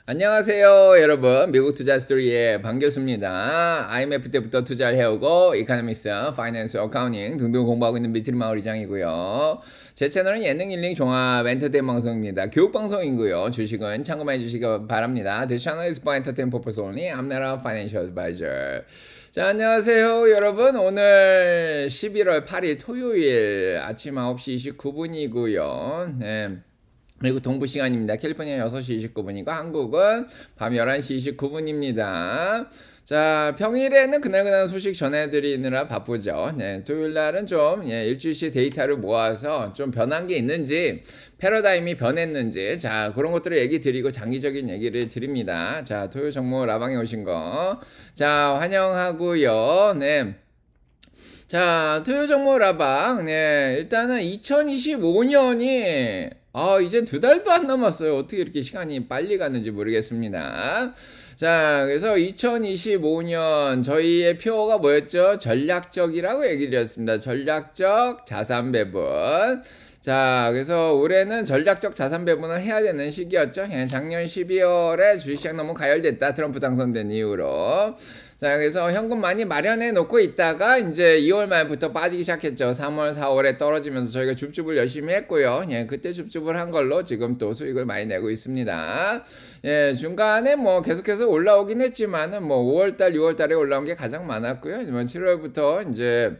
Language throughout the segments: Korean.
안녕하세요 여러분, 미국 투자 스토리의 반교수입니다. IMF 때부터 투자를 해오고 이코노미스, 파이낸스, 어카운팅 등등 공부하고 있는 미트리 마을이장이고요. 제 채널은 예능 힐링 종합 엔터테인 방송입니다. 교육 방송이고요. 주식은 참고만 해주시기 바랍니다. This channel is for entertainment purpose only. I'm not a financial advisor. 자, 안녕하세요 여러분. 오늘 11월 8일 토요일 아침 9시 29분이고요 그리고 동부 시간입니다. 캘리포니아 6시 29분이고 한국은 밤 11시 29분입니다. 자, 평일에는 그날그날 소식 전해드리느라 바쁘죠. 토요일날은 좀 일주일치 데이터를 모아서 좀 변한 게 있는지, 패러다임이 변했는지, 자, 그런 것들을 얘기 드리고 장기적인 얘기를 드립니다. 자, 토요일 정모 라방에 오신 거, 자, 환영하고요. 자, 토요 정모 라방. 일단은 2025년이 이제 2달도 안 남았어요. 어떻게 이렇게 시간이 빨리 갔는지 모르겠습니다. 자, 그래서 2025년 저희의 표어가 뭐였죠? 전략적이라고 얘기 드렸습니다. 전략적 자산 배분. 자, 그래서 올해는 전략적 자산 배분을 해야 되는 시기였죠. 작년 12월에 주식시장 너무 가열됐다. 트럼프 당선된 이후로. 자, 그래서 현금 많이 마련해 놓고 있다가 이제 2월 말부터 빠지기 시작했죠. 3월, 4월에 떨어지면서 저희가 줍줍을 열심히 했고요. 그때 줍줍을 한 걸로 지금 또 수익을 많이 내고 있습니다. 중간에 뭐 계속해서 올라오긴 했지만은 뭐 5월달, 6월달에 올라온 게 가장 많았고요. 7월부터 이제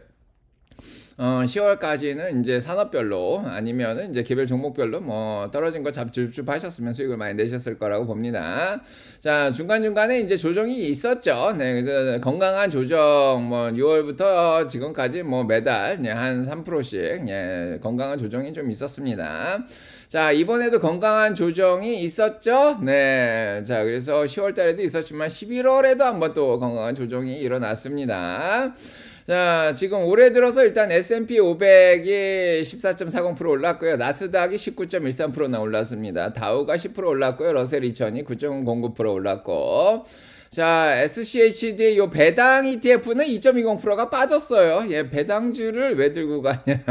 10월까지는 이제 산업별로 아니면은 이제 개별 종목별로 뭐 떨어진 거 줍줍 하셨으면 수익을 많이 내셨을 거라고 봅니다. 자, 중간중간에 이제 조정이 있었죠. 그래서 건강한 조정, 뭐 6월부터 지금까지 뭐 매달 한 3%씩 건강한 조정이 좀 있었습니다. 자, 이번에도 건강한 조정이 있었죠. 자, 그래서 10월 달에도 있었지만 11월에도 한번 또 건강한 조정이 일어났습니다. 자, 지금 올해 들어서 일단 S&P 500이 14.40% 올랐고요. 나스닥이 19.13%나 올랐습니다. 다우가 10% 올랐고요. 러셀 2000이 9.09% 올랐고. 자, SCHD 요 배당 ETF는 2.20%가 빠졌어요. 배당주를 왜 들고 가냐.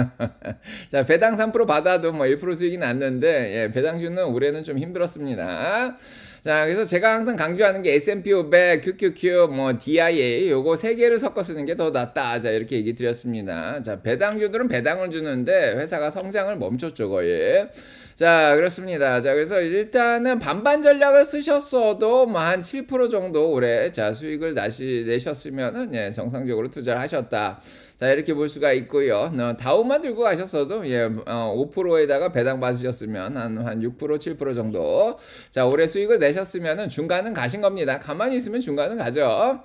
자, 배당 3% 받아도 뭐 1% 수익이 났는데, 배당주는 올해는 좀 힘들었습니다. 자, 그래서 제가 항상 강조하는 게 S&P 500, QQQ, 뭐 DIA 요거 3개를 섞어 쓰는 게 더 낫다. 자, 이렇게 얘기 드렸습니다. 자, 배당주들은 배당을 주는데 회사가 성장을 멈췄죠, 거의. 자, 그렇습니다. 자, 그래서 일단은 반반 전략을 쓰셨어도 뭐 한 7% 정도 올해 자, 수익을 내셨으면은 정상적으로 투자를 하셨다. 자, 이렇게 볼 수가 있고요. 다우만 들고 가셨어도 5%에다가 배당 받으셨으면 한 6%, 7% 정도. 자, 올해 수익을 내셨으면은 중간은 가신 겁니다. 가만히 있으면 중간은 가죠.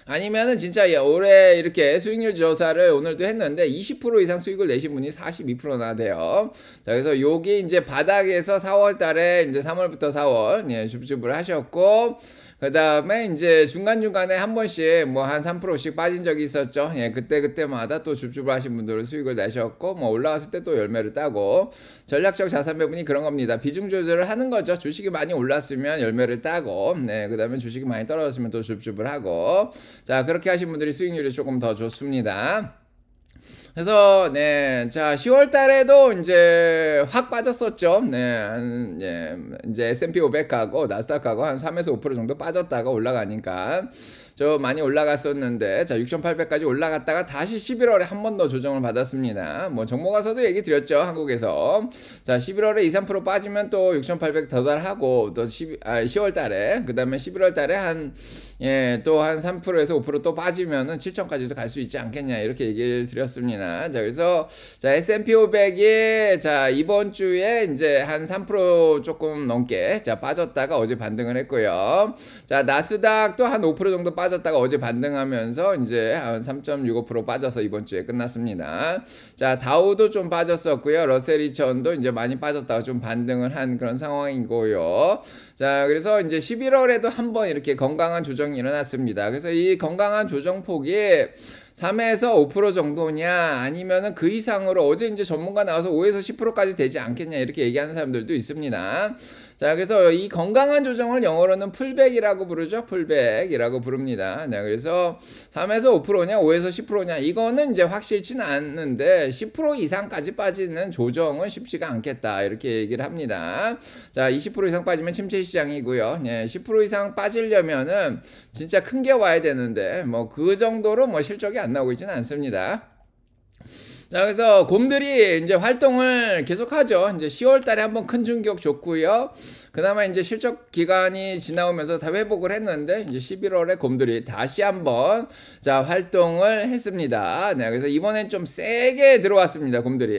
아니면은 진짜 올해 이렇게 수익률 조사를 오늘도 했는데 20% 이상 수익을 내신 분이 42%나 돼요. 자, 그래서 여기 이제 바닥에서 4월 달에 이제 3월부터 4월 줍줍을 하셨고, 그 다음에 이제 중간중간에 한 번씩 뭐 한 3%씩 빠진 적이 있었죠. 그때마다 또 줍줍을 하신 분들은 수익을 내셨고, 뭐 올라왔을 때 또 열매를 따고, 전략적 자산 배분이 그런 겁니다. 비중 조절을 하는 거죠. 주식이 많이 올랐으면 열매를 따고, 그 다음에 주식이 많이 떨어졌으면 또 줍줍을 하고, 자, 그렇게 하신 분들이 수익률이 조금 더 좋습니다. 그래서 자, 10월 달에도 이제 확 빠졌었죠. 이제 S&P 500하고 나스닥하고 한 3에서 5% 정도 빠졌다가 올라가니까 좀 많이 올라갔었는데, 자, 6,800까지 올라갔다가 다시 11월에 한 번 더 조정을 받았습니다. 뭐 정모 가서도 얘기 드렸죠, 한국에서. 자, 11월에 2, 3% 빠지면 또 6,800 더 달하고 또 10월 달에, 그 다음에 11월 달에 또 한 3%에서 5% 빠지면은 7,000까지도 갈 수 있지 않겠냐, 이렇게 얘기를 드렸습니다. 자, 그래서 자, S&P 500이 자, 이번 주에 이제 한 3% 조금 넘게 자, 빠졌다가 어제 반등을 했고요. 자, 나스닥도 한 5% 정도 빠졌다가 어제 반등하면서 이제 한 3.65% 빠져서 이번 주에 끝났습니다. 자, 다우도 좀 빠졌었고요. 러셀 2000도 이제 많이 빠졌다가 좀 반등을 한 그런 상황이고요. 자, 그래서 이제 11월에도 한번 이렇게 건강한 조정이 일어났습니다. 그래서 이 건강한 조정폭이 3에서 5% 정도냐, 아니면은 그 이상으로 어제 이제 전문가 나와서 5에서 10%까지 되지 않겠냐, 이렇게 얘기하는 사람들도 있습니다. 자, 그래서 이 건강한 조정을 영어로는 풀백이라고 부르죠. 풀백이라고 부릅니다. 네, 그래서 3에서 5%냐, 5에서 10%냐, 이거는 이제 확실치는 않는데 10% 이상까지 빠지는 조정은 쉽지가 않겠다. 이렇게 얘기를 합니다. 자, 20% 이상 빠지면 침체 시장이고요. 네, 10% 이상 빠지려면은 진짜 큰 게 와야 되는데, 뭐 그 정도로 뭐 실적이 안 나오고 있지는 않습니다. 자, 그래서 곰들이 이제 활동을 계속하죠. 이제 10월 달에 한번 큰 충격 줬고요. 그나마 이제 실적 기간이 지나오면서 다 회복을 했는데, 이제 11월에 곰들이 다시 한번 자, 활동을 했습니다. 네, 그래서 이번엔 좀 세게 들어왔습니다. 곰들이.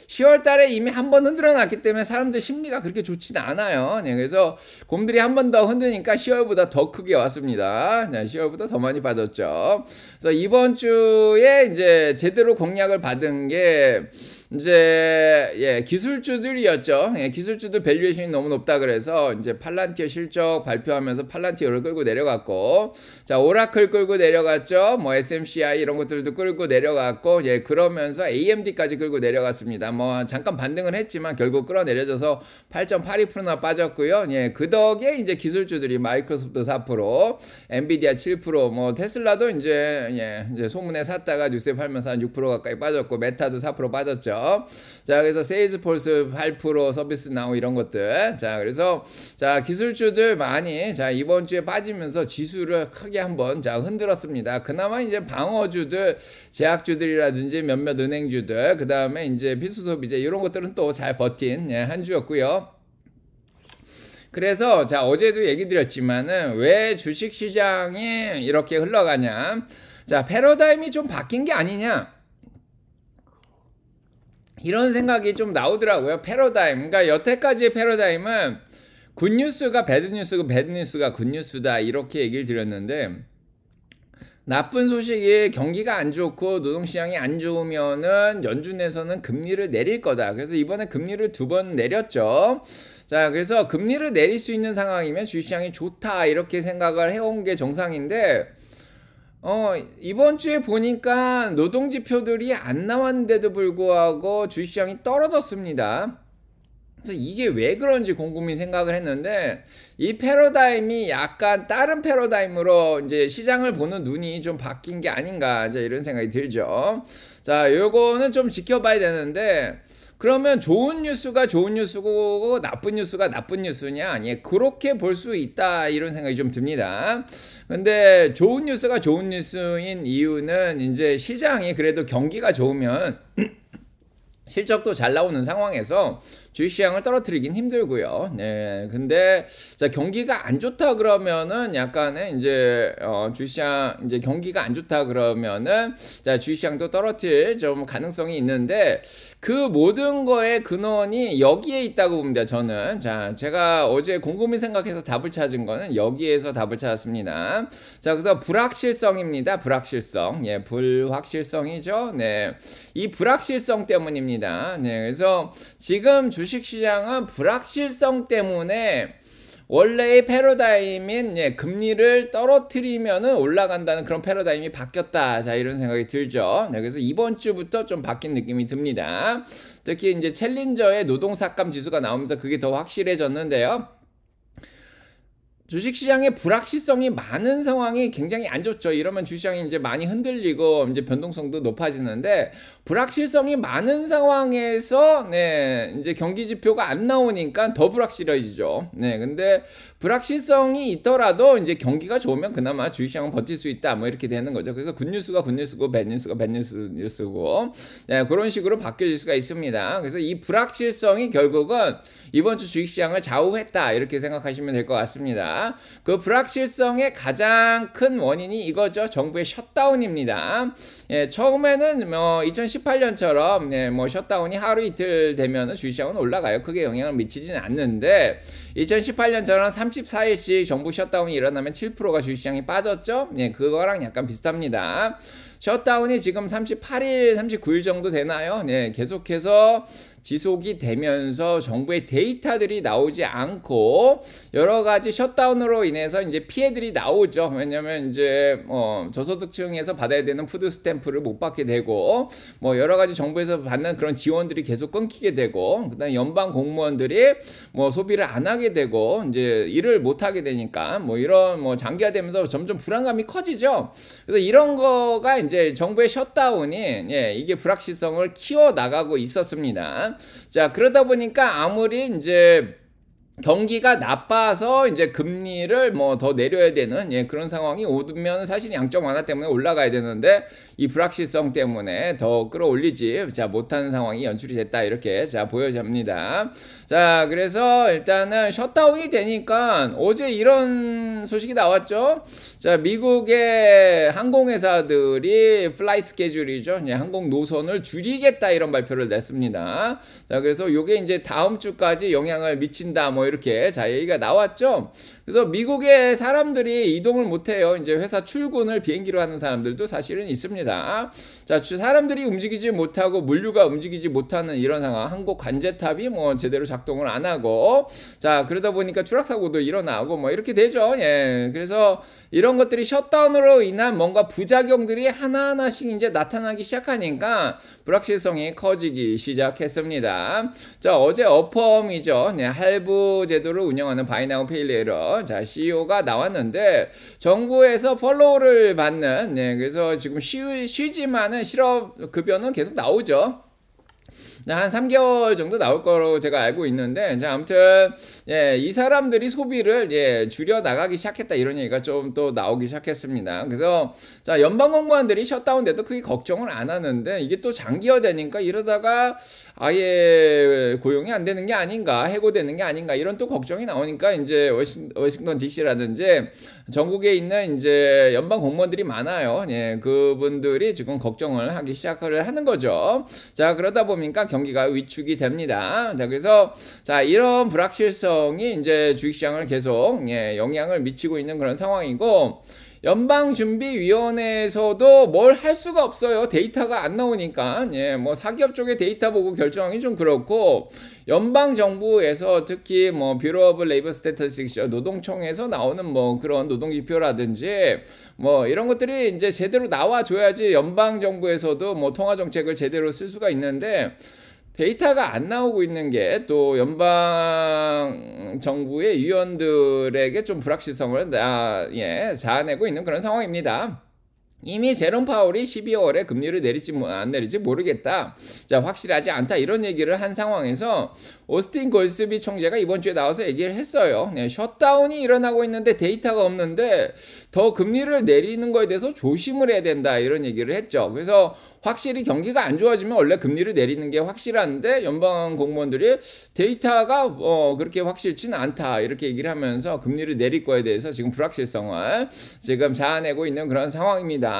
10월 달에 이미 한번 흔들어 놨기 때문에 사람들 심리가 그렇게 좋진 않아요. 네, 그래서 곰들이 한 번 더 흔드니까 10월보다 더 크게 왔습니다. 네, 10월보다 더 많이 빠졌죠. 그래서 이번 주에 이제 제대로 공략을 받은 게 이제 기술주들이었죠. 기술주들 밸류에이션이 너무 높다 그래서 이제 팔란티어 실적 발표하면서 팔란티어를 끌고 내려갔고, 자, 오라클 끌고 내려갔죠. 뭐 SMCI 이런 것들도 끌고 내려갔고, 그러면서 AMD까지 끌고 내려갔습니다. 뭐 잠깐 반등은 했지만 결국 끌어내려져서 8.82%나 빠졌고요. 그 덕에 이제 기술주들이 마이크로소프트 4%, 엔비디아 7%, 뭐 테슬라도 이제 소문에 샀다가 뉴스에 팔면서 한 6% 가까이 빠졌고, 메타도 4% 빠졌죠. 자, 그래서 세일즈폴스 8%, 서비스나우 이런 것들. 자, 그래서 자, 기술주들 많이 자, 이번 주에 빠지면서 지수를 크게 한번 자, 흔들었습니다. 그나마 이제 방어주들, 제약주들이라든지 몇몇 은행주들, 그다음에 이제 필수소비재 이런 것들은 또 잘 버틴 한 주였고요. 그래서 자, 어제도 얘기 드렸지만은 왜 주식시장이 이렇게 흘러가냐, 자, 패러다임이 좀 바뀐 게 아니냐, 이런 생각이 좀 나오더라고요. 패러다임. 그러니까 여태까지의 패러다임은 굿뉴스가 배드뉴스고 배드뉴스가 굿뉴스다, 이렇게 얘기를 드렸는데, 나쁜 소식이 경기가 안 좋고 노동시장이 안 좋으면은 연준에서는 금리를 내릴 거다. 그래서 이번에 금리를 2번 내렸죠. 자, 그래서 금리를 내릴 수 있는 상황이면 주식시장이 좋다, 이렇게 생각을 해온 게 정상인데, 이번 주에 보니까 노동지표들이 안 나왔는데도 불구하고 주식시장이 떨어졌습니다. 그래서 이게 왜 그런지 곰곰이 생각을 했는데, 이 패러다임이 약간 다른 패러다임으로 이제 시장을 보는 눈이 좀 바뀐 게 아닌가, 이런 생각이 들죠. 자, 요거는 좀 지켜봐야 되는데, 그러면 좋은 뉴스가 좋은 뉴스고 나쁜 뉴스가 나쁜 뉴스냐? 그렇게 볼 수 있다, 이런 생각이 좀 듭니다. 근데 좋은 뉴스가 좋은 뉴스인 이유는 이제 시장이 그래도 경기가 좋으면 실적도 잘 나오는 상황에서 주식시장을 떨어뜨리긴 힘들고요. 네, 근데 자, 경기가 안 좋다 그러면은 약간의 이제 주식시장 이제 경기가 안 좋다 그러면은 자, 주식시장도 떨어뜨릴 좀 가능성이 있는데, 그 모든 거의 근원이 여기에 있다고 봅니다. 저는 자, 제가 어제 곰곰이 생각해서 답을 찾은 거는 여기에서 답을 찾았습니다. 자, 그래서 불확실성입니다. 불확실성. 불확실성이죠. 네, 이 불확실성 때문입니다. 네, 그래서 지금 주식시장은 불확실성 때문에 원래의 패러다임인 금리를 떨어뜨리면은 올라간다는 그런 패러다임이 바뀌었다. 자, 이런 생각이 들죠. 네, 그래서 이번 주부터 좀 바뀐 느낌이 듭니다. 특히 이제 챌린저의 노동삭감 지수가 나오면서 그게 더 확실해졌는데요. 주식시장의 불확실성이 많은 상황이 굉장히 안 좋죠. 이러면 주식시장이 이제 많이 흔들리고 이제 변동성도 높아지는데, 불확실성이 많은 상황에서 이제 경기 지표가 안 나오니까 더 불확실해지죠. 네, 근데 불확실성이 있더라도 이제 경기가 좋으면 그나마 주식시장은 버틸 수 있다, 뭐 이렇게 되는 거죠. 그래서 굿뉴스가 굿뉴스고 배드뉴스가 배드뉴스고 그런 식으로 바뀌어질 수가 있습니다. 그래서 이 불확실성이 결국은 이번 주 주식시장을 좌우했다, 이렇게 생각하시면 될 것 같습니다. 그 불확실성의 가장 큰 원인이 이거죠. 정부의 셧다운입니다. 처음에는 뭐 2018년처럼 뭐 셧다운이 하루 이틀 되면 주식시장은 올라가요. 크게 영향을 미치지는 않는데, 2018년처럼 34일씩 정부 셧다운이 일어나면 7%가 주식시장이 빠졌죠. 그거랑 약간 비슷합니다. 셧다운이 지금 38일, 39일 정도 되나요? 네, 계속해서 지속이 되면서 정부의 데이터들이 나오지 않고 여러 가지 셧다운으로 인해서 이제 피해들이 나오죠. 왜냐면 이제 저소득층에서 받아야 되는 푸드 스탬프를 못 받게 되고 뭐 여러 가지 정부에서 받는 그런 지원들이 계속 끊기게 되고 그다음에 연방 공무원들이 뭐 소비를 안 하게 되고 이제 일을 못 하게 되니까 뭐 이런 뭐 장기화되면서 점점 불안감이 커지죠. 그래서 이런 거가 이제 정부의 셧다운이 이게 불확실성을 키워 나가고 있었습니다. 자, 그러다 보니까 아무리 이제 경기가 나빠서 이제 금리를 뭐 더 내려야 되는 그런 상황이 오면 사실 양적 완화 때문에 올라가야 되는데 이 불확실성 때문에 더 끌어올리지 못하는 상황이 연출이 됐다 이렇게 보여집니다. 자, 그래서 일단은 셧다운이 되니까 어제 이런 소식이 나왔죠. 자, 미국의 항공회사들이 플라이 스케줄이죠. 항공 노선을 줄이겠다 이런 발표를 냈습니다. 자, 그래서 요게 이제 다음 주까지 영향을 미친다 뭐 이렇게 얘기가 나왔죠. 그래서 미국의 사람들이 이동을 못해요. 이제 회사 출근을 비행기로 하는 사람들도 사실은 있습니다. 자, 사람들이 움직이지 못하고 물류가 움직이지 못하는 이런 상황, 항공 관제탑이 뭐 제대로 작동을 안 하고, 자, 그러다 보니까 추락사고도 일어나고 뭐 이렇게 되죠. 예, 그래서 이런 것들이 셧다운으로 인한 뭔가 부작용들이 하나하나씩 이제 나타나기 시작하니까 불확실성이 커지기 시작했습니다. 자, 어제 어펌이죠. 할부 제도를 운영하는 바이나우 페이레이터 CEO가 나왔는데 정부에서 펄로우를 받는 그래서 지금 쉬지만은 실업급여는 계속 나오죠. 한 3개월 정도 나올 거로 제가 알고 있는데, 자, 아무튼, 이 사람들이 소비를, 줄여 나가기 시작했다, 이런 얘기가 좀 또 나오기 시작했습니다. 그래서, 자, 연방 공무원들이 셧다운 돼도 크게 걱정을 안 하는데, 이게 또 장기화되니까 이러다가 아예 고용이 안 되는 게 아닌가, 해고되는 게 아닌가, 이런 또 걱정이 나오니까, 이제 워싱턴 DC라든지 전국에 있는 이제 연방 공무원들이 많아요. 그분들이 지금 걱정을 하기 시작을 하는 거죠. 자, 그러다 보니까 경기가 위축이 됩니다. 자, 그래서 자, 이런 불확실성이 이제 주식시장을 계속 영향을 미치고 있는 그런 상황이고, 연방준비위원회에서도 뭘 할 수가 없어요. 데이터가 안 나오니까. 뭐 사기업 쪽의 데이터 보고 결정하기 좀 그렇고, 연방정부에서 특히 뭐 뷰러 오브 레이버 스태티스틱스 노동청에서 나오는 뭐 그런 노동지표라든지 뭐 이런 것들이 이제 제대로 나와줘야지 연방정부에서도 뭐 통화정책을 제대로 쓸 수가 있는데, 데이터가 안 나오고 있는 게 또 연방 정부의 위원들에게 좀 불확실성을 자아내고 있는 그런 상황입니다. 이미 제롬 파월이 12월에 금리를 내릴지 안 내릴지 모르겠다. 자, 확실하지 않다. 이런 얘기를 한 상황에서 오스틴 골스비 총재가 이번 주에 나와서 얘기를 했어요. 셧다운이 일어나고 있는데 데이터가 없는데 더 금리를 내리는 거에 대해서 조심을 해야 된다. 이런 얘기를 했죠. 그래서 확실히 경기가 안 좋아지면 원래 금리를 내리는 게 확실한데 연방 공무원들이 데이터가 그렇게 확실치는 않다 이렇게 얘기를 하면서 금리를 내릴 거에 대해서 지금 불확실성을 지금 자아내고 있는 그런 상황입니다.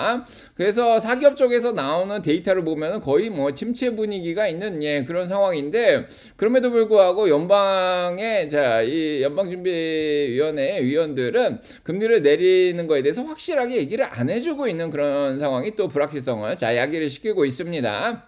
그래서 사기업 쪽에서 나오는 데이터를 보면 거의 뭐 침체 분위기가 있는 그런 상황인데, 그럼에도 불구하고 연방의 이 연방준비위원회 위원들은 금리를 내리는 거에 대해서 확실하게 얘기를 안 해주고 있는 그런 상황이 또 불확실성을 야기를 시키고 있습니다.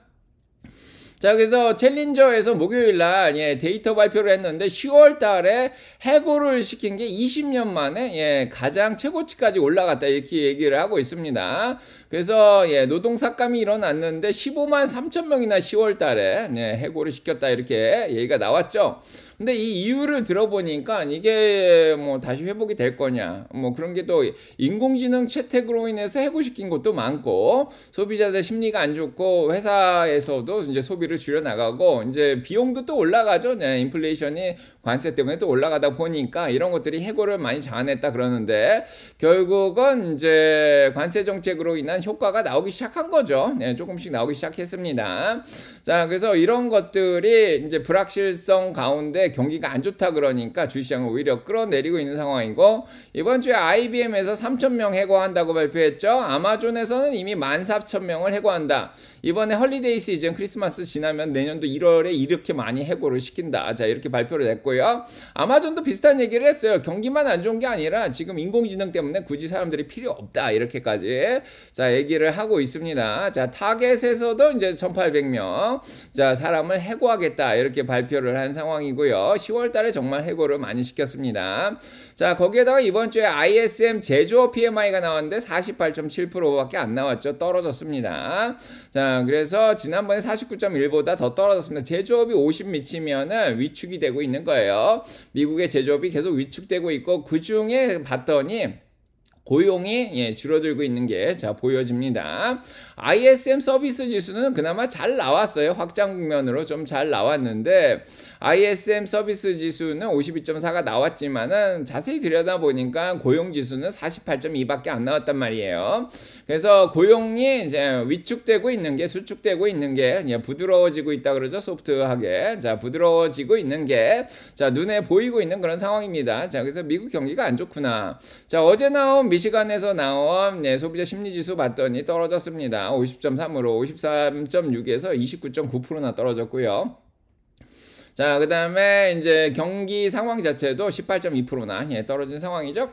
자, 그래서 챌린저에서 목요일날 데이터 발표를 했는데 10월 달에 해고를 시킨 게 20년 만에 가장 최고치까지 올라갔다 이렇게 얘기를 하고 있습니다. 그래서 노동 삭감이 일어났는데 15만 3천 명이나 10월 달에 해고를 시켰다 이렇게 얘기가 나왔죠. 근데 이 이유를 들어보니까 이게 뭐 다시 회복이 될 거냐, 뭐 그런 게 또 인공지능 채택으로 인해서 해고시킨 것도 많고, 소비자들 심리가 안 좋고 회사에서도 이제 소비를 줄여 나가고 이제 비용도 또 올라가죠. 인플레이션이 관세 때문에 또 올라가다 보니까 이런 것들이 해고를 많이 자아냈다 그러는데, 결국은 이제 관세 정책으로 인한 효과가 나오기 시작한 거죠. 조금씩 나오기 시작했습니다. 자, 그래서 이런 것들이 이제 불확실성 가운데 경기가 안 좋다 그러니까 주식시장을 오히려 끌어내리고 있는 상황이고, 이번 주에 IBM에서 3,000명 해고한다고 발표했죠. 아마존에서는 이미 14,000명을 해고한다. 이번에 헐리데이 시즌 크리스마스 지나면 내년도 1월에 이렇게 많이 해고를 시킨다. 자, 이렇게 발표를 냈고요. 있고요. 아마존도 비슷한 얘기를 했어요. 경기만 안 좋은 게 아니라 지금 인공지능 때문에 굳이 사람들이 필요 없다 이렇게까지 자 얘기를 하고 있습니다. 자 타겟에서도 이제 1800명 자 사람을 해고하겠다 이렇게 발표를 한 상황이고요. 10월 달에 정말 해고를 많이 시켰습니다. 자 거기에다가 이번 주에 ISM 제조업 PMI가 나왔는데 48.7%밖에 안 나왔죠. 떨어졌습니다. 자 그래서 지난번에 49.1보다 더 떨어졌습니다. 제조업이 50 미치면은 위축이 되고 있는 거예요. 미국의 제조업이 계속 위축되고 있고 그 중에 봤더니 고용이 줄어들고 있는 게 자 보여집니다. ISM 서비스 지수는 그나마 잘 나왔어요. 확장 국면으로 좀 잘 나왔는데 ISM 서비스 지수는 52.4가 나왔지만은 자세히 들여다보니까 고용 지수는 48.2밖에 안 나왔단 말이에요. 그래서 고용이 이제 위축되고 있는 게 수축되고 있는 게 부드러워지고 있다 그러죠. 소프트하게 자 부드러워지고 있는 게 자 눈에 보이고 있는 그런 상황입니다. 자 그래서 미국 경기가 안 좋구나. 자 어제 나온 미시간에서 나온 소비자 심리지수 봤더니 떨어졌습니다. 50.3으로 53.6에서 29.9%나 떨어졌고요. 자, 그 다음에 이제 경기 상황 자체도 18.2%나 떨어진 상황이죠.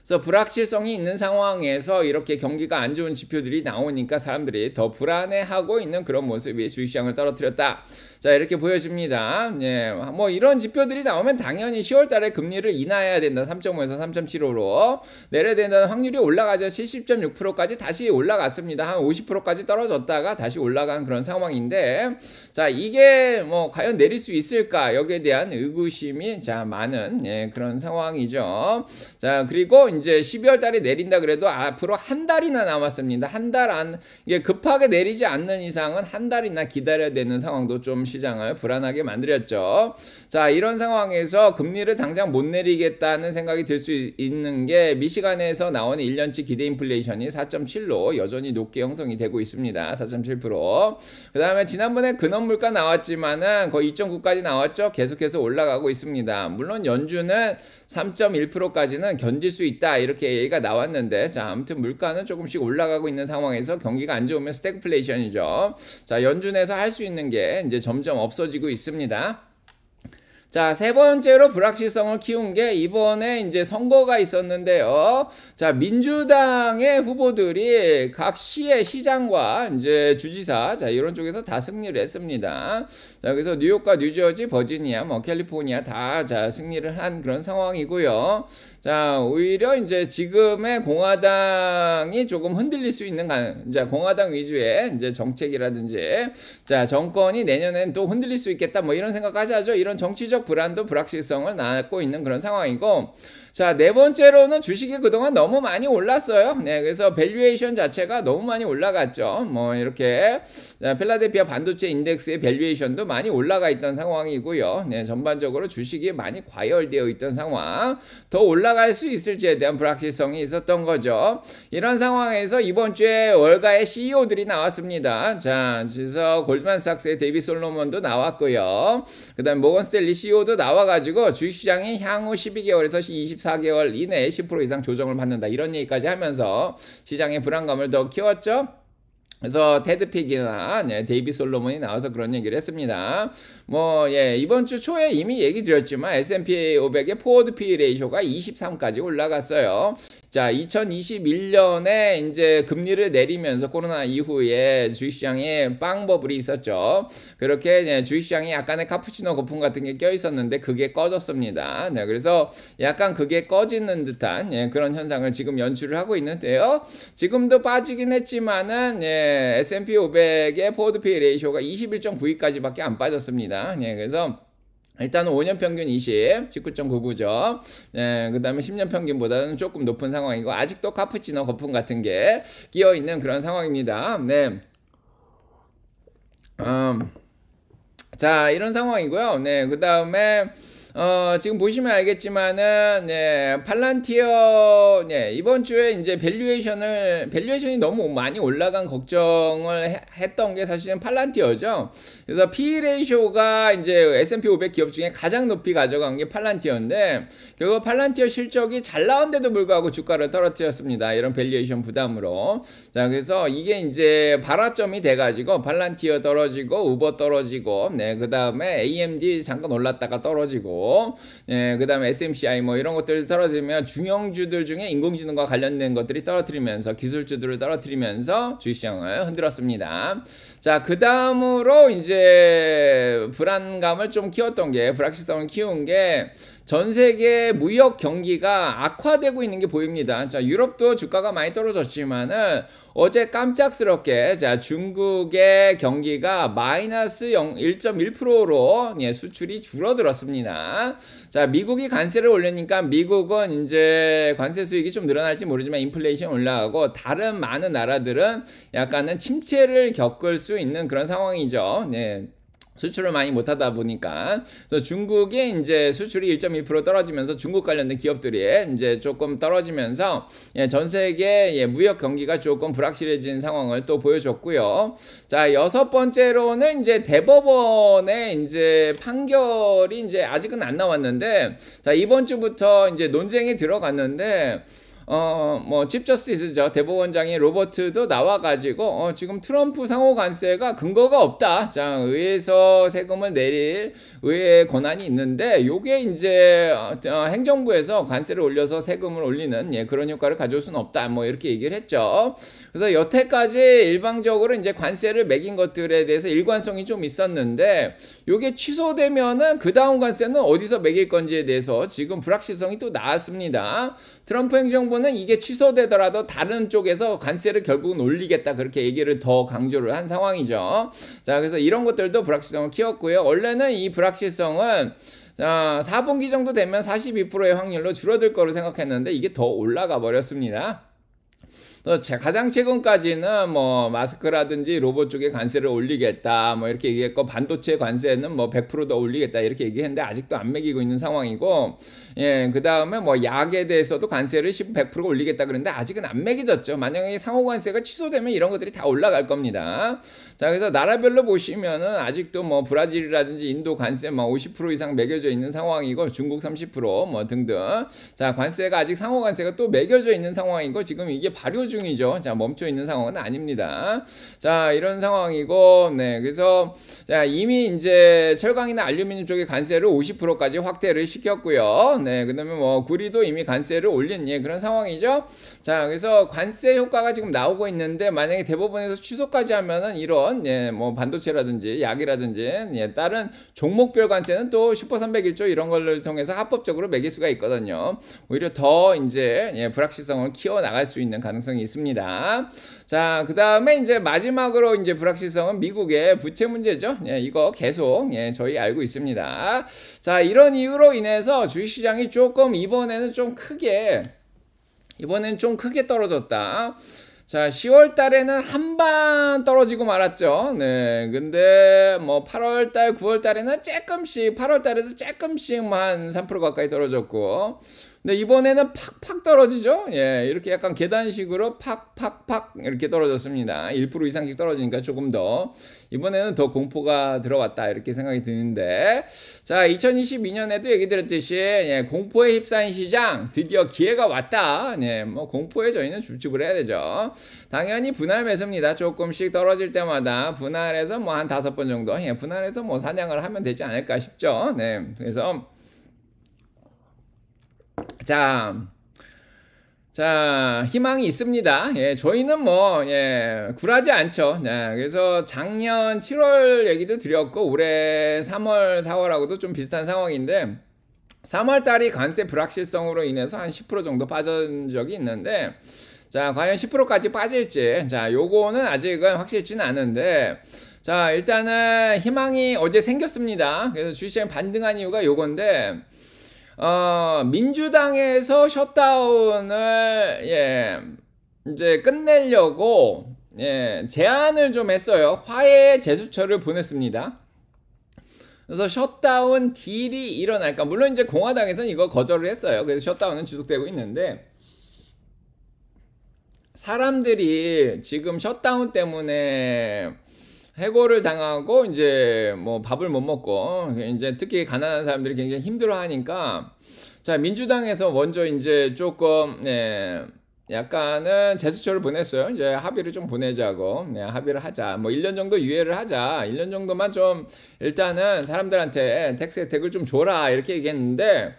그래서 불확실성이 있는 상황에서 이렇게 경기가 안 좋은 지표들이 나오니까 사람들이 더 불안해하고 있는 그런 모습이 주식시장을 떨어뜨렸다. 자 이렇게 보여집니다. 예, 뭐 이런 지표들이 나오면 당연히 10월 달에 금리를 인하해야 된다. 3.5에서 3.75로 내려야 된다는 확률이 올라가죠. 70.6%까지 다시 올라갔습니다. 한 50%까지 떨어졌다가 다시 올라간 그런 상황인데 자 이게 뭐 과연 내릴 수 있을까 여기에 대한 의구심이 자 많은 그런 상황이죠. 자 그리고 이제 12월 달에 내린다 그래도 앞으로 한 달이나 남았습니다. 한 달 안 이게 급하게 내리지 않는 이상은 한 달이나 기다려야 되는 상황도 좀 시장을 불안하게 만들었죠. 자 이런 상황에서 금리를 당장 못 내리겠다는 생각이 들 수 있는 게 미시간에서 나오는 1년치 기대 인플레이션이 4.7로 여전히 높게 형성이 되고 있습니다. 4.7%. 그 다음에 지난번에 근원물가 나왔지만은 거의 2.9까지 나왔죠. 계속해서 올라가고 있습니다. 물론 연준은 3.1%까지는 견딜 수 있다 이렇게 얘기가 나왔는데 자 아무튼 물가는 조금씩 올라가고 있는 상황에서 경기가 안 좋으면 스태그플레이션이죠. 자 연준에서 할 수 있는 게 이제 점점 없어지고 있습니다. 자, 세 번째로 불확실성을 키운 게 이번에 이제 선거가 있었는데요. 자, 민주당의 후보들이 각 시의 시장과 이제 주지사, 자, 이런 쪽에서 다 승리를 했습니다. 자, 그래서 뉴욕과 뉴저지, 버지니아, 뭐 캘리포니아 다 자, 승리를 한 그런 상황이고요. 자, 오히려 이제 지금의 공화당이 조금 흔들릴 수 있는 자, 공화당 위주의 이제 정책이라든지 자, 정권이 내년엔 또 흔들릴 수 있겠다 뭐 이런 생각까지 하죠. 이런 정치적 불안도 불확실성을 낳고 있는 그런 상황이고 자, 네 번째로는 주식이 그동안 너무 많이 올랐어요. 네, 그래서 밸류에이션 자체가 너무 많이 올라갔죠. 뭐 이렇게 자, 필라델피아 반도체 인덱스의 밸류에이션도 많이 올라가 있던 상황이고요. 네, 전반적으로 주식이 많이 과열되어 있던 상황. 더 올라갈 수 있을지에 대한 불확실성이 있었던 거죠. 이런 상황에서 이번 주에 월가의 CEO들이 나왔습니다. 자, 그래서 골드만삭스의 데이비 솔로몬도 나왔고요. 그다음 모건 스탠리 CEO도 나와가지고 주식시장이 향후 12개월에서 24개월 이내에 10% 이상 조정을 받는다 이런 얘기까지 하면서 시장의 불안감을 더 키웠죠. 그래서 테드 픽이나 데이비 솔로몬이 나와서 그런 얘기를 했습니다. 뭐 이번 주 초에 이미 얘기 드렸지만 S&P 500의 포워드 PE 레이쇼가 23까지 올라갔어요. 자, 2021년에 이제 금리를 내리면서 코로나 이후에 주식시장에 빵 버블이 있었죠. 그렇게 주식시장에 약간의 카푸치노 거품 같은 게 껴 있었는데 그게 꺼졌습니다. 네, 그래서 약간 그게 꺼지는 듯한 그런 현상을 지금 연출을 하고 있는데요. 지금도 빠지긴 했지만은 S&P 500의 포워드 PE 레이쇼가 21.92까지밖에 안 빠졌습니다. 그래서 일단 5년 평균 19.99죠. 그 다음에 10년 평균보다는 조금 높은 상황이고 아직도 카푸치노 거품 같은 게 끼어 있는 그런 상황입니다. 네. 자, 이런 상황이고요. 네, 그 다음에 지금 보시면 알겠지만은, 네, 팔란티어, 네, 이번 주에 이제 밸류에이션이 너무 많이 올라간 걱정을 했던 게 사실은 팔란티어죠. 그래서 P/E 레이쇼가 이제 S&P 500 기업 중에 가장 높이 가져간 게 팔란티어인데, 결국 팔란티어 실적이 잘 나온데도 불구하고 주가를 떨어뜨렸습니다. 이런 밸류에이션 부담으로. 자, 그래서 이게 이제 발화점이 돼가지고 팔란티어 떨어지고 우버 떨어지고, 네, 그 다음에 AMD 잠깐 올랐다가 떨어지고, 네, 그 다음에 SMCI 뭐 이런 것들 떨어지면 중형주들 중에 인공지능과 관련된 것들이 떨어뜨리면서 기술주들을 떨어뜨리면서 주식시장을 흔들었습니다. 자, 그 다음으로 이제 불안감을 좀 키웠던 게, 불확실성을 키운 게 전 세계 무역 경기가 악화되고 있는 게 보입니다. 자, 유럽도 주가가 많이 떨어졌지만은 어제 깜짝스럽게, 자, 중국의 경기가 마이너스 1.1%로 예, 수출이 줄어들었습니다. 자, 미국이 관세를 올리니까 미국은 이제 관세 수익이 좀 늘어날지 모르지만 인플레이션 올라가고, 다른 많은 나라들은 약간은 침체를 겪을 수 있는 그런 상황이죠. 네. 수출을 많이 못하다 보니까. 그래서 중국이 이제 수출이 1.1% 떨어지면서 중국 관련된 기업들이 이제 조금 떨어지면서, 예, 전 세계, 예, 무역 경기가 조금 불확실해진 상황을 또 보여줬고요. 자, 여섯 번째로는 이제 대법원의 이제 판결이 이제 아직은 안 나왔는데, 자, 이번 주부터 이제 논쟁이 들어갔는데, 뭐 칩 저스티스죠. 대법원장이 로버트도 나와가지고 지금 트럼프 상호 관세가 근거가 없다. 자, 의회에서 세금을 내릴 의회의 권한이 있는데, 요게 이제 행정부에서 관세를 올려서 세금을 올리는, 예, 그런 효과를 가져올 수는 없다. 뭐 이렇게 얘기를 했죠. 그래서 여태까지 일방적으로 이제 관세를 매긴 것들에 대해서 일관성이 좀 있었는데, 요게 취소되면은 그 다음 관세는 어디서 매길 건지에 대해서 지금 불확실성이 또 나왔습니다. 트럼프 행정부는 이게 취소되더라도 다른 쪽에서 관세를 결국은 올리겠다, 그렇게 얘기를 더 강조를 한 상황이죠. 자, 그래서 이런 것들도 불확실성을 키웠고요. 원래는 이 불확실성은 4분기 정도 되면 42%의 확률로 줄어들 거로 생각했는데 이게 더 올라가 버렸습니다. 가장 최근까지는 뭐 마스크라든지 로봇 쪽에 관세를 올리겠다 뭐 이렇게 얘기했고, 반도체 관세는 뭐 100% 더 올리겠다 이렇게 얘기했는데 아직도 안 매기고 있는 상황이고, 예, 그 다음에 뭐 약에 대해서도 관세를 100% 올리겠다 그랬는데 아직은 안 매겨졌죠. 만약에 상호 관세가 취소되면 이런 것들이 다 올라갈 겁니다. 자, 그래서 나라별로 보시면은 아직도 뭐 브라질이라든지 인도 관세 뭐 50% 이상 매겨져 있는 상황이고, 중국 30% 등등. 자, 관세가 아직 상호 관세가 또 매겨져 있는 상황이고, 지금 이게 발효 중이죠. 자, 멈춰 있는 상황은 아닙니다. 자, 이런 상황이고, 네, 그래서 자, 이미 이제 철강이나 알루미늄 쪽의 관세를 50%까지 확대를 시켰고요. 네, 그다음에 뭐 구리도 이미 관세를 올린, 예, 그런 상황이죠. 자, 그래서 관세 효과가 지금 나오고 있는데, 만약에 대법원에서 취소까지 하면은 이런, 예, 뭐 반도체라든지 약이라든지, 예, 다른 종목별 관세는 또 슈퍼 301조 이런 걸 통해서 합법적으로 매길 수가 있거든요. 오히려 더 이제, 예, 불확실성을 키워 나갈 수 있는 가능성이 있습니다. 자, 그 다음에 이제 마지막으로 이제 불확실성은 미국의 부채 문제죠. 예, 이거 계속, 예, 저희 알고 있습니다. 자, 이런 이유로 인해서 주식시장이 조금 이번에는 좀 크게 떨어졌다. 자, 10월 달에는 한반 떨어지고 말았죠. 네. 근데 뭐 8월 달, 9월 달에는 조금씩, 8월 달에서 조금씩 한 3% 가까이 떨어졌고, 근데 이번에는 팍팍 떨어지죠. 예, 이렇게 약간 계단식으로 팍팍팍 이렇게 떨어졌습니다. 1% 이상씩 떨어지니까 조금 더, 이번에는 더 공포가 들어왔다 이렇게 생각이 드는데, 자, 2022년에도 얘기 드렸듯이, 예, 공포에 휩싸인 시장 드디어 기회가 왔다. 예, 뭐 공포에 저희는 주축을 해야 되죠. 당연히 분할 매수입니다. 조금씩 떨어질 때마다 분할해서 뭐 한 5번 정도, 예, 분할해서 뭐 사냥을 하면 되지 않을까 싶죠. 네, 그래서 자, 희망이 있습니다. 예, 저희는 뭐, 예, 굴하지 않죠. 예, 그래서 작년 7월 얘기도 드렸고, 올해 3월, 4월하고도 좀 비슷한 상황인데, 3월 달이 관세 불확실성으로 인해서 한 10% 정도 빠진 적이 있는데, 자, 과연 10%까지 빠질지, 자, 요거는 아직은 확실치는 않은데, 자, 일단은 희망이 어제 생겼습니다. 그래서 주식시장이 반등한 이유가 요건데, 민주당에서 셧다운을, 예, 이제 끝내려고, 예, 제안을 좀 했어요. 화해 제스처를 보냈습니다. 그래서 셧다운 딜이 일어날까? 물론 이제 공화당에서는 이거 거절을 했어요. 그래서 셧다운은 지속되고 있는데, 사람들이 지금 셧다운 때문에 해고를 당하고 이제 뭐 밥을 못 먹고 이제 특히 가난한 사람들이 굉장히 힘들어하니까, 자, 민주당에서 먼저 이제 조금 약간은 제스처를 보냈어요. 이제 합의를 좀 보내자고, 합의를 하자. 뭐 1년 정도 유예를 하자. 1년 정도만 좀 일단은 사람들한테 텍스 혜택을 좀 줘라 이렇게 얘기했는데,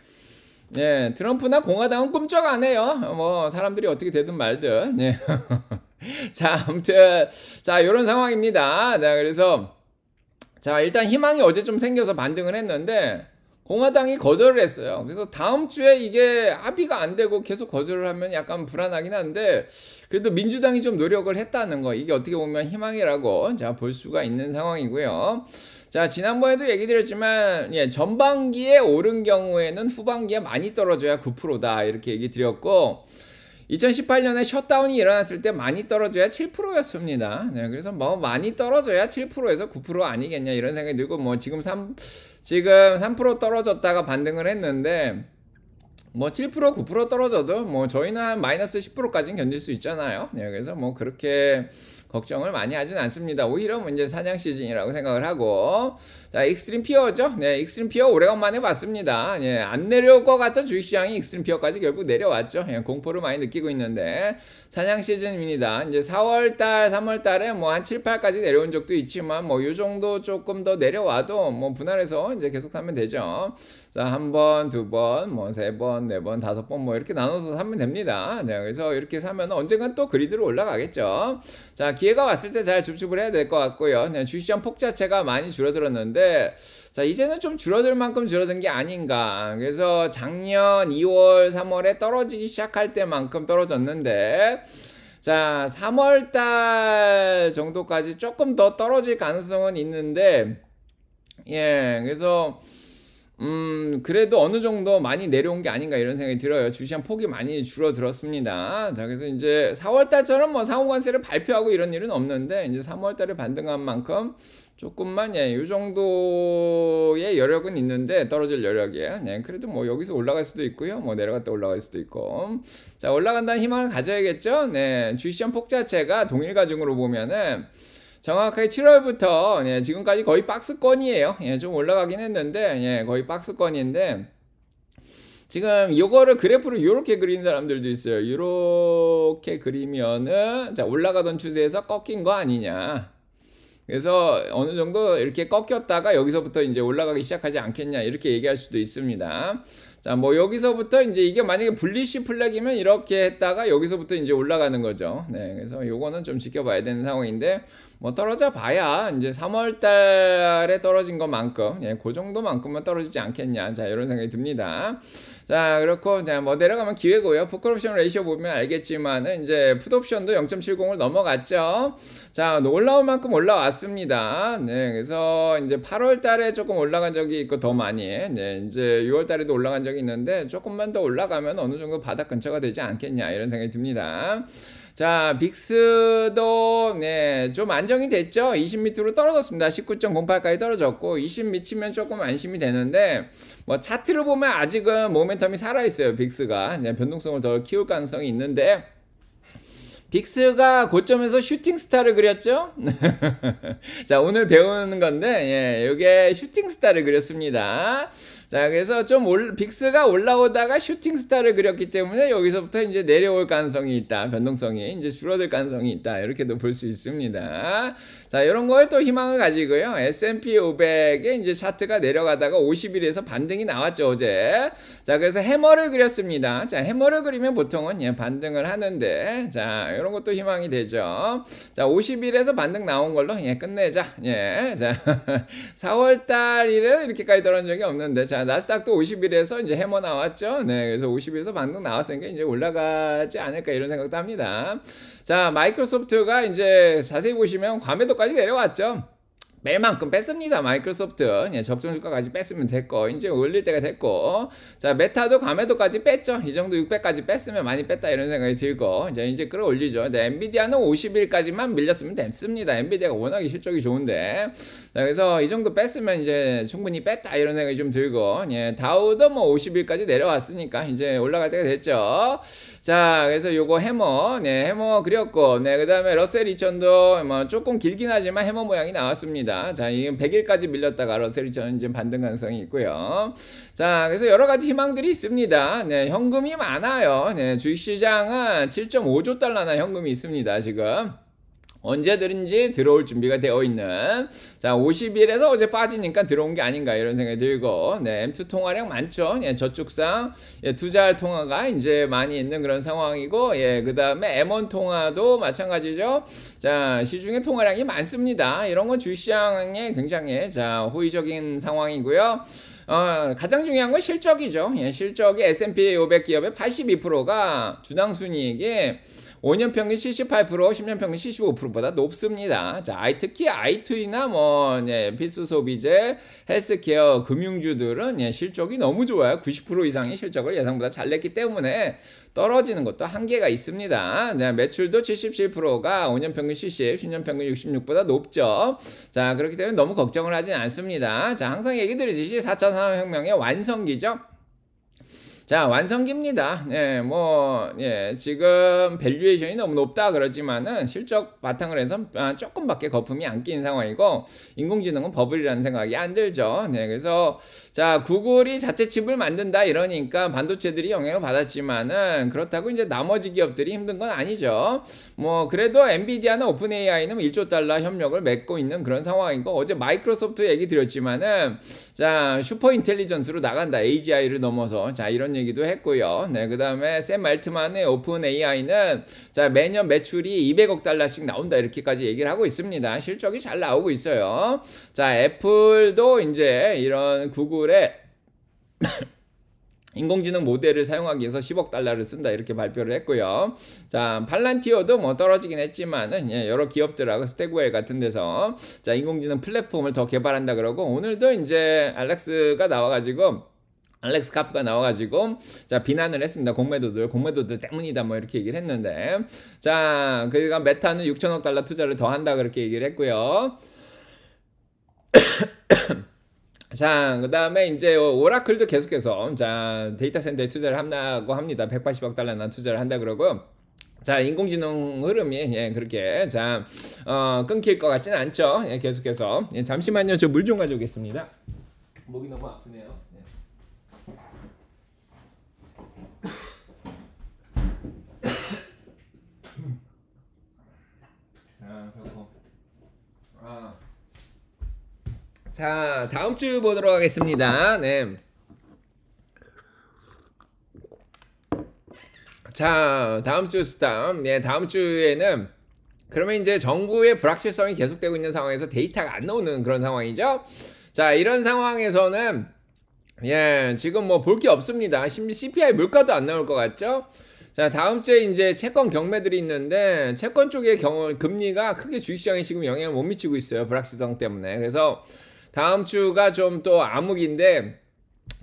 트럼프나 공화당은 꿈쩍 안 해요. 뭐 사람들이 어떻게 되든 말든. 자, 아무튼 자, 요런 상황입니다. 자, 그래서 자, 일단 희망이 어제 좀 생겨서 반등을 했는데 공화당이 거절을 했어요. 그래서 다음 주에 이게 합의가 안 되고 계속 거절을 하면 약간 불안하긴 한데, 그래도 민주당이 좀 노력을 했다는 거, 이게 어떻게 보면 희망이라고 자, 볼 수가 있는 상황이고요. 자, 지난번에도 얘기 드렸지만, 전반기에 오른 경우에는 후반기에 많이 떨어져야 9%다 이렇게 얘기 드렸고, 2018년에 셧다운이 일어났을 때 많이 떨어져야 7%였습니다. 그래서 뭐 많이 떨어져야 7%에서 9% 아니겠냐 이런 생각이 들고, 뭐 지금 3% 떨어졌다가 반등을 했는데, 뭐 7% 9% 떨어져도 뭐 저희는 한 마이너스 10%까지는 견딜 수 있잖아요. 그래서 뭐 그렇게 걱정을 많이 하진 않습니다. 오히려 뭐 이제 사냥 시즌이라고 생각을 하고, 자, 익스트림 피어죠. 익스트림 피어 오래간만에 봤습니다. 안 내려올 것 같던 주식시장이 익스트림 피어까지 결국 내려왔죠. 공포를 많이 느끼고 있는데 사냥 시즌입니다. 이제 4월달, 3월달에 뭐 한 7, 8까지 내려온 적도 있지만 뭐 요 정도 조금 더 내려와도 뭐 분할해서 이제 계속 사면 되죠. 자, 한 번, 두 번, 뭐 세 번, 네 번, 다섯 번 뭐 이렇게 나눠서 사면 됩니다. 그래서 이렇게 사면 언젠간 또 그리드로 올라가겠죠. 자, 기회가 왔을 때 잘 줍줍을 해야 될 것 같고요. 주식시장 폭 자체가 많이 줄어들었는데, 자, 이제는 좀 줄어들 만큼 줄어든 게 아닌가. 그래서 작년 2월, 3월에 떨어지기 시작할 때만큼 떨어졌는데, 자, 3월달 정도까지 조금 더 떨어질 가능성은 있는데, 그래서 그래도 어느 정도 많이 내려온 게 아닌가 이런 생각이 들어요. 주시장 폭이 많이 줄어들었습니다. 자, 그래서 이제 4월달처럼 뭐 상호관세를 발표하고 이런 일은 없는데, 이제 3월달에 반등한 만큼 조금만, 요 정도의 여력은 있는데, 떨어질 여력이. 그래도 뭐 여기서 올라갈 수도 있고요. 뭐 내려갔다 올라갈 수도 있고. 자, 올라간다는 희망을 가져야겠죠. 주시장 폭 자체가 동일 가중으로 보면은, 정확하게 7월부터 지금까지 거의 박스권이에요. 좀 올라가긴 했는데 거의 박스권인데, 지금 요거를 그래프로 이렇게 그리는 사람들도 있어요. 이렇게 그리면은 자, 올라가던 추세에서 꺾인 거 아니냐. 그래서 어느 정도 이렇게 꺾였다가 여기서부터 이제 올라가기 시작하지 않겠냐 이렇게 얘기할 수도 있습니다. 자, 뭐 여기서부터 이제 이게 만약에 불리시 플렉이면 이렇게 했다가 여기서부터 이제 올라가는 거죠. 그래서 요거는 좀 지켜봐야 되는 상황인데, 뭐 떨어져 봐야 이제 3월 달에 떨어진 것만큼, 그 정도만큼만 떨어지지 않겠냐. 자, 이런 생각이 듭니다. 자, 그렇고, 자, 뭐 내려가면 기회고요. 풋옵션 레이시오 보면 알겠지만은 이제 풋옵션도 0.70을 넘어갔죠. 자, 올라올 만큼 올라왔습니다. 그래서 이제 8월 달에 조금 올라간 적이 있고 더 많이, 이제 6월 달에도 올라간 적이 있는데, 조금만 더 올라가면 어느 정도 바닥 근처가 되지 않겠냐 이런 생각이 듭니다. 자, 빅스도 좀 안정이 됐죠. 20 밑으로 떨어졌습니다. 19.08까지 떨어졌고 20 미치면 조금 안심이 되는데, 뭐 차트를 보면 아직은 모멘텀이 살아있어요. 빅스가 변동성을 더 키울 가능성이 있는데, 빅스가 고점에서 슈팅스타를 그렸죠. 자, 오늘 배우는 건데 이게 슈팅스타를 그렸습니다. 자, 그래서 좀 빅스가 올라오다가 슈팅스타를 그렸기 때문에 여기서부터 이제 내려올 가능성이 있다. 변동성이 이제 줄어들 가능성이 있다. 이렇게도 볼 수 있습니다. 자, 이런 거에 또 희망을 가지고요. S&P 500에 이제 차트가 내려가다가 50일에서 반등이 나왔죠, 어제. 자, 그래서 해머를 그렸습니다. 자, 해머를 그리면 보통은 반등을 하는데, 자, 이런 것도 희망이 되죠. 자, 50일에서 반등 나온 걸로 끝내자. 자, 4월 달에는 이렇게까지 떨어진 적이 없는데, 자, 나스닥도 50일에서 이제 해머 나왔죠. 그래서 50일에서 반등 나왔으니까 이제 올라가지 않을까 이런 생각도 합니다. 자, 마이크로소프트가 이제 자세히 보시면 과매도까지 내려왔죠. 뺄 만큼 뺐습니다. 마이크로소프트. 예, 적정 주가까지 뺐으면 됐고, 이제 올릴 때가 됐고, 자, 메타도 과매도까지 뺐죠. 이 정도 600까지 뺐으면 많이 뺐다 이런 생각이 들고, 이제 끌어올리죠. 네, 엔비디아는 50일까지만 밀렸으면 됐습니다. 엔비디아가 워낙에 실적이 좋은데, 자, 그래서 이 정도 뺐으면 이제 충분히 뺐다 이런 생각이 좀 들고, 예, 다우도 뭐 50일까지 내려왔으니까 이제 올라갈 때가 됐죠. 자, 그래서 요거 해머, 네, 해머 그렸고, 네, 그 다음에 러셀 2000도 뭐 조금 길긴 하지만 해머 모양이 나왔습니다. 자, 이건 100일까지 밀렸다가 러셀 2000은 이제 반등 가능성이 있고요. 자, 그래서 여러 가지 희망들이 있습니다. 네, 현금이 많아요. 네, 주식시장은 7.5조 달러나 현금이 있습니다, 지금. 언제든지 들어올 준비가 되어 있는, 자, 50일에서 어제 빠지니까 들어온 게 아닌가 이런 생각이 들고, 네, M2 통화량 많죠. 예, 저축상, 예, 투자할 통화가 이제 많이 있는 그런 상황이고, 예, 그 다음에 M1 통화도 마찬가지죠. 자, 시중에 통화량이 많습니다. 이런 건 주식시장에 굉장히, 자, 호의적인 상황이고요. 가장 중요한 건 실적이죠. 예, 실적이 S&P 500 기업의 82%가 주당 순이익이 5년 평균 78%, 10년 평균 75%보다 높습니다. 자, 특히 I2E나 뭐, 예, 필수 소비재, 헬스케어, 금융주들은 예, 실적이 너무 좋아요. 90% 이상의 실적을 예상보다 잘 냈기 때문에 떨어지는 것도 한계가 있습니다. 자, 매출도 77%가 5년 평균 70, 10년 평균 66보다 높죠. 자, 그렇기 때문에 너무 걱정을 하진 않습니다. 자, 항상 얘기 드리듯이 4차 산업혁명의 완성기죠. 자, 완성기입니다. 예, 뭐, 예, 지금 밸류에이션이 너무 높다 그러지만은 실적 바탕을 해서 조금밖에 거품이 안 끼는 상황이고, 인공지능은 버블이라는 생각이 안 들죠. 네, 그래서, 자, 구글이 자체 칩을 만든다 이러니까 반도체들이 영향을 받았지만은, 그렇다고 이제 나머지 기업들이 힘든 건 아니죠. 뭐, 그래도 엔비디아나 오픈 AI는 1조 달러 협력을 맺고 있는 그런 상황이고, 어제 마이크로소프트 얘기 드렸지만은, 자, 슈퍼 인텔리전스로 나간다. AGI를 넘어서. 자, 이런 얘기도 했고요. 네, 그 다음에 샘 알트만의 오픈 AI는 자, 매년 매출이 200억 달러씩 나온다 이렇게까지 얘기를 하고 있습니다. 실적이 잘 나오고 있어요. 자, 애플도 이제 이런 구글의 인공지능 모델을 사용하기 위해서 10억 달러를 쓴다 이렇게 발표를 했고요. 자, 팔란티어도 뭐 떨어지긴 했지만은, 예, 여러 기업들하고 스태그웨이 같은 데서 자, 인공지능 플랫폼을 더 개발한다 그러고, 오늘도 이제 알렉스 카프가 나와가지고, 자, 비난을 했습니다. 공매도들 때문이다, 뭐, 이렇게 얘기를 했는데. 자, 그러니까 메타는 6천억 달러 투자를 더 한다, 그렇게 얘기를 했고요. 자, 그 다음에 이제 오라클도 계속해서, 자, 데이터 센터에 투자를 한다고 합니다. 180억 달러나 투자를 한다 그러고. 자, 인공지능 흐름이, 예, 그렇게, 자, 끊길 것 같진 않죠. 예, 계속해서. 예, 잠시만요. 저 물 좀 가져오겠습니다. 목이 너무 아프네요. 자, 다음 주 보도록 하겠습니다. 네. 자, 다음 주 수담. 네, 다음 주에는 그러면 이제 정부의 불확실성이 계속되고 있는 상황에서 데이터가 안 나오는 그런 상황이죠. 자, 이런 상황에서는 예, 지금 뭐 볼 게 없습니다. CPI 물가도 안 나올 것 같죠? 자, 다음 주에 이제 채권 경매들이 있는데, 채권 쪽의 금리가 크게 주식시장에 지금 영향을 못 미치고 있어요. 불확실성 때문에. 그래서 다음 주가 좀 또 암흑인데,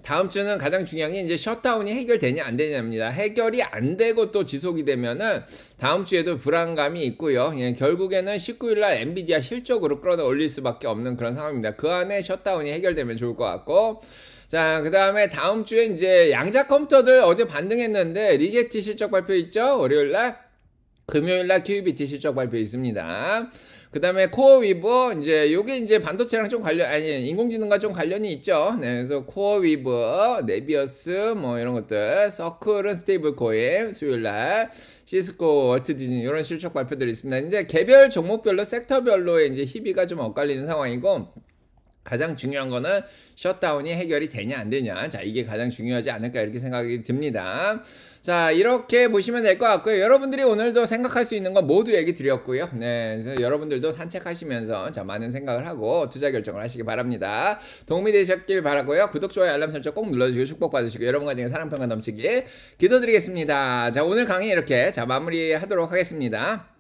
다음 주는 가장 중요한 게 이제 셧다운이 해결되냐 안 되냐입니다. 해결이 안 되고 또 지속이 되면은 다음 주에도 불안감이 있고요. 예, 결국에는 19일 날 엔비디아 실적으로 끌어올릴 수밖에 없는 그런 상황입니다. 그 안에 셧다운이 해결되면 좋을 것 같고, 자, 그 다음에 다음 주에 이제 양자 컴퓨터들 어제 반등했는데 리게티 실적 발표 있죠? 월요일날, 금요일날 QBT 실적 발표 있습니다. 그 다음에 코어 위버, 이제 요게 이제 반도체랑 좀 인공지능과 좀 관련이 있죠. 네, 그래서 코어 위버, 네비어스, 뭐 이런 것들, 서클은 스테이블 코인, 수요일날, 시스코, 월트 디즈니 이런 실적 발표들이 있습니다. 이제 개별 종목별로, 섹터별로의 이제 희비가 좀 엇갈리는 상황이고, 가장 중요한 거는 셧다운이 해결이 되냐 안 되냐. 자, 이게 가장 중요하지 않을까 이렇게 생각이 듭니다. 자, 이렇게 보시면 될 것 같고요. 여러분들이 오늘도 생각할 수 있는 건 모두 얘기 드렸고요. 네, 그래서 여러분들도 산책하시면서 자, 많은 생각을 하고 투자 결정을 하시기 바랍니다. 도움이 되셨길 바라고요. 구독, 좋아요, 알람 설정 꼭 눌러주시고 축복받으시고 여러분 가정에 사랑평가 넘치길 기도드리겠습니다. 자, 오늘 강의 이렇게 자, 마무리하도록 하겠습니다.